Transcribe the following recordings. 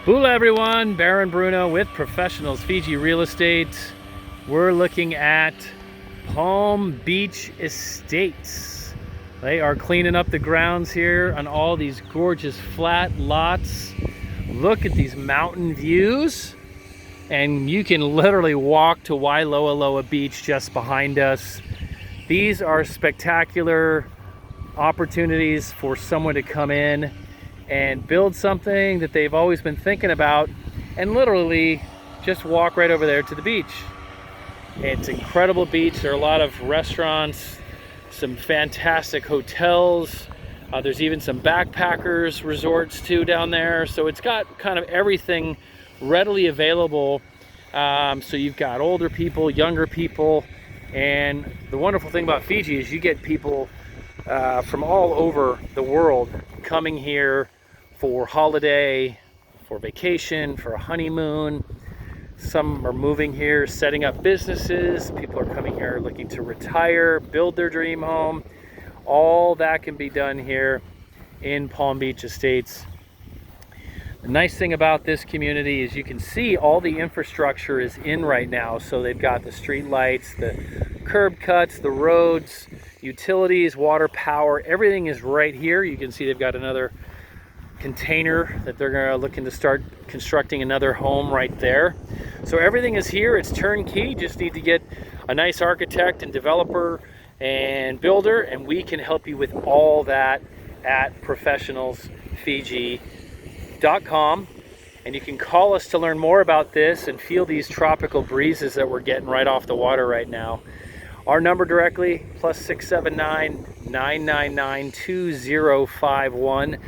Hola everyone, Baron Bruno with Professionals FIJI Real Estate. We're looking at Palm Beach Estates. They are cleaning up the grounds here on all these gorgeous flat lots. Look at these mountain views, and you can literally walk to Wailoaloa Beach just behind us. These are spectacular opportunities for someone to come in and build something that they've always been thinking about and literally just walk right over there to the beach. It's an incredible beach. There are a lot of restaurants, some fantastic hotels. There's even some backpackers resorts too down there. So it's got kind of everything readily available. So you've got older people, younger people, and the wonderful thing about Fiji is you get people from all over the world coming here for holiday, for vacation, for a honeymoon. Some are moving here, setting up businesses. People are coming here looking to retire, build their dream home. All that can be done here in Palm Beach Estates. The nice thing about this community is you can see all the infrastructure is in right now. So they've got the street lights, the curb cuts, the roads, utilities, water, power, everything is right here. You can see they've got another container that they're looking to start constructing another home right there. So everything is here, it's turnkey. Just need to get a nice architect and developer and builder, and we can help you with all that at professionalsfiji.com. And you can call us to learn more about this and feel these tropical breezes that we're getting right off the water right now. Our number directly, +679-999-2051.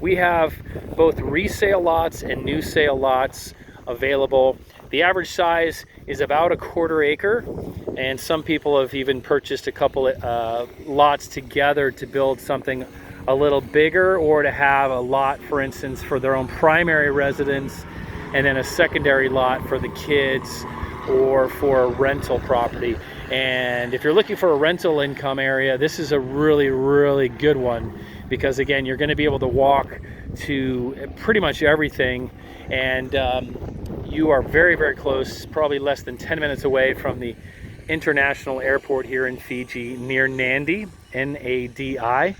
We have both resale lots and new sale lots available. The average size is about a quarter acre, and some people have even purchased a couple of lots together to build something a little bigger, or to have a lot, for instance, for their own primary residence, and then a secondary lot for the kids or for a rental property. And if you're looking for a rental income area, this is a really, really good one, because again, you're going to be able to walk to pretty much everything, and you are very, very close, probably less than 10 minutes away from the international airport here in Fiji near Nadi, N-A-D-I.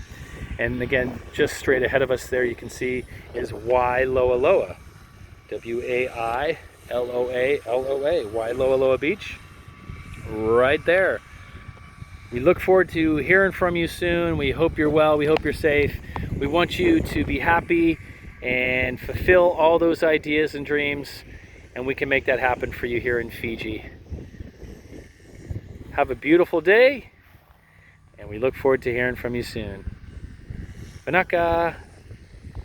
And again, just straight ahead of us there, you can see is Wailoaloa, W-A-I-L-O-A-L-O-A, Wailoaloa Beach, right there. We look forward to hearing from you soon. We hope you're well. We hope you're safe. We want you to be happy and fulfill all those ideas and dreams, and we can make that happen for you here in Fiji. Have a beautiful day, and we look forward to hearing from you soon. Banaka.